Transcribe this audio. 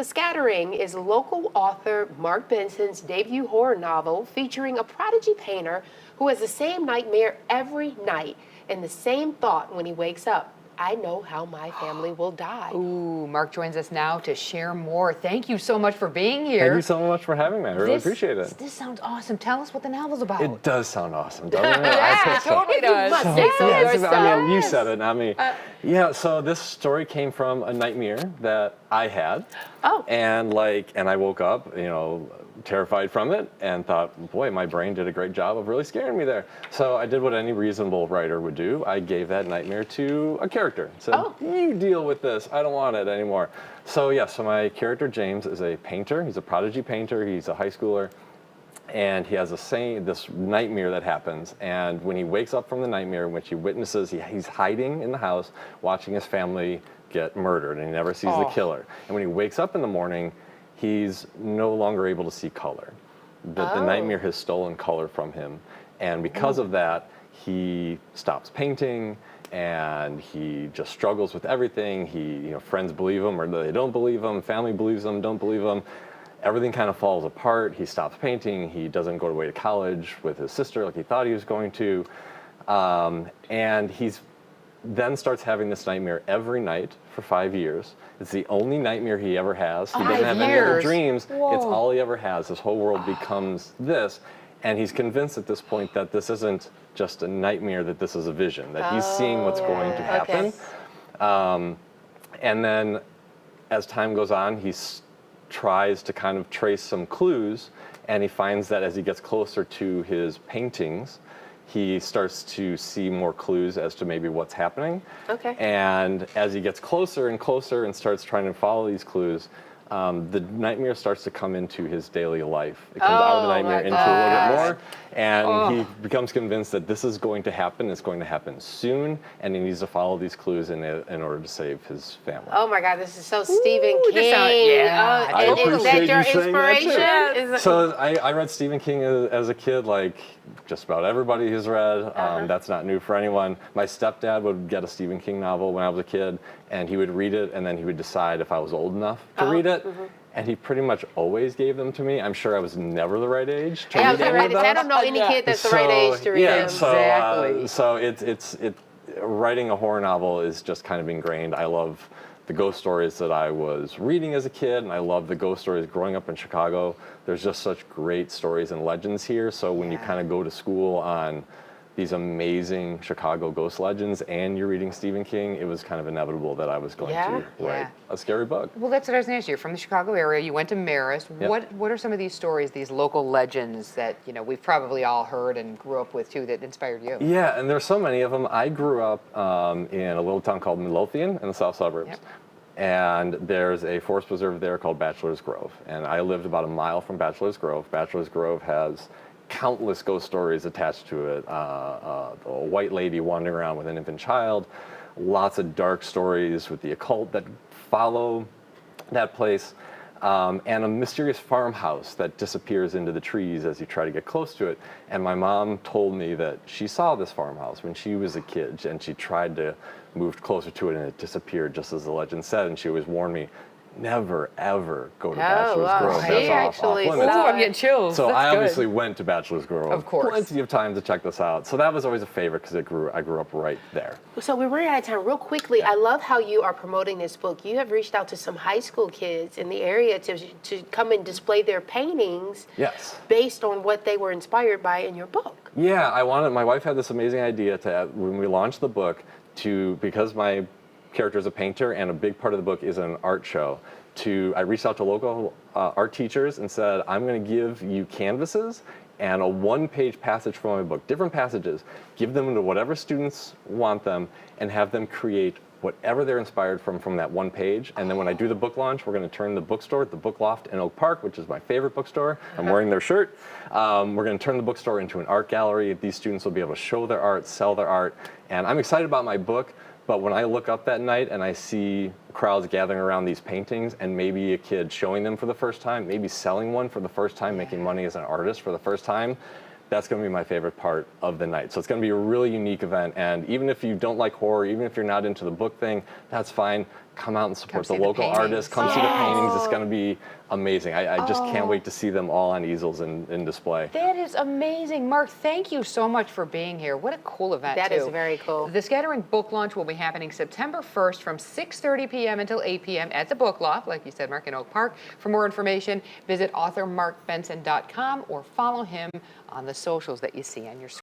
The Scattering is local author Mark Benson's debut horror novel featuring a prodigy painter who has the same nightmare every night and the same thought when he wakes up. I know how my family will die. Ooh, Mark joins us now to share more. Thank you so much for being here. Thank you so much for having me. I really appreciate it. This sounds awesome. Tell us what the novel's about. It does sound awesome, doesn't it? Yeah, it totally does. You must say so yourself. I mean, you said it, not me. Yeah, so this story came from a nightmare that I had. Oh. And I woke up, terrified from it and thought, boy, my brain did a great job of really scaring me there. So I did what any reasonable writer would do. I gave that nightmare to a character. Said, you deal with this. I don't want it anymore. So yeah, so my character James is a painter. He's a prodigy painter. He's a high schooler. And he has this nightmare that happens. And when he wakes up from the nightmare, in which he witnesses, he's hiding in the house, watching his family get murdered, and he never sees the killer. And when he wakes up in the morning, he's no longer able to see color. The nightmare has stolen color from him. And because of that, he stops painting, and he just struggles with everything. Friends believe him or they don't believe him. Family believes him, don't believe him. Everything kind of falls apart. He stops painting. He doesn't go away to college with his sister like he thought he was going to. And he's then starts having this nightmare every night for 5 years. It's the only nightmare he ever has. He doesn't have any other dreams. Whoa. It's all he ever has. His whole world becomes this. And he's convinced at this point that this isn't just a nightmare, that this is a vision, that he's seeing what's going to happen. Okay. And then as time goes on, he tries to kind of trace some clues, and he finds that as he gets closer to his paintings, he starts to see more clues as to maybe what's happening. Okay. And as he gets closer and closer and starts trying to follow these clues, the nightmare starts to come into his daily life. It comes out of the nightmare into a little bit more, and he becomes convinced that this is going to happen. It's going to happen soon, and he needs to follow these clues in order to save his family. Oh my God, this is so Stephen King. I and is that your inspiration? So I read Stephen King as a kid, like just about everybody has read. That's not new for anyone. My stepdad would get a Stephen King novel when I was a kid, and he would read it, and then he would decide if I was old enough to read it. And he pretty much always gave them to me. I'm sure I was never the right age to read any of those. I don't know any kid that's the right age to read them. Exactly. So it's writing a horror novel is just kind of ingrained. I love the ghost stories that I was reading as a kid, and I love the ghost stories growing up in Chicago. There's just such great stories and legends here. So when you kind of go to school on these amazing Chicago ghost legends and you're reading Stephen King, it was kind of inevitable that I was going to write a scary book. Well, that's what I was going to ask you. You're from the Chicago area. You went to Marist. Yep. What are some of these stories, these local legends that we've probably all heard and grew up with too, that inspired you? Yeah, and there's so many of them. I grew up in a little town called Midlothian in the south suburbs. Yep. And there's a forest preserve there called Bachelor's Grove. And I lived about a mile from Bachelor's Grove. Bachelor's Grove has countless ghost stories attached to it. A white lady wandering around with an infant child, lots of dark stories with the occult that follow that place, and a mysterious farmhouse that disappears into the trees as you try to get close to it. And my mom told me that she saw this farmhouse when she was a kid, and she tried to move closer to it, and it disappeared, just as the legend said. And she always warned me, never, ever go to Bachelor's Grove. That's off limits. I'm getting chills. So I obviously went to Bachelor's Grove. Of course. Plenty of time to check this out. So that was always a favorite because I grew up right there. So we're running out of time. Real quickly, I love how you are promoting this book. You have reached out to some high school kids in the area to come and display their paintings based on what they were inspired by in your book. Yeah, my wife had this amazing idea when we launched the book because my character is a painter, and a big part of the book is an art show. I reached out to local art teachers and said, I'm going to give you canvases and a one-page passage from my book, different passages, give them to whatever students want them, and have them create whatever they're inspired from that one page. And then when I do the book launch, we're going to turn the bookstore, the Book Loft in Oak Park, which is my favorite bookstore. I'm wearing their shirt. We're going to turn the bookstore into an art gallery. These students will be able to show their art, sell their art. And I'm excited about my book. But when I look up that night and I see crowds gathering around these paintings, and maybe a kid showing them for the first time, maybe selling one for the first time, making money as an artist for the first time, that's going to be my favorite part of the night. So it's going to be a really unique event. And even if you don't like horror, even if you're not into the book thing, that's fine. come out and support see the the local paintings. artists, come see the paintings. It's Yes. going to be amazing. I just can't wait to see them all on easels in display. That is amazing. Mark, thank you so much for being here. What a cool event, That too. is very cool. The Scattering Book Launch will be happening September 1st from 6:30 p.m. until 8 p.m. at the Book Loft, like you said, Mark, in Oak Park. For more information, visit authormarkbenson.com or follow him on the socials that you see on your screen.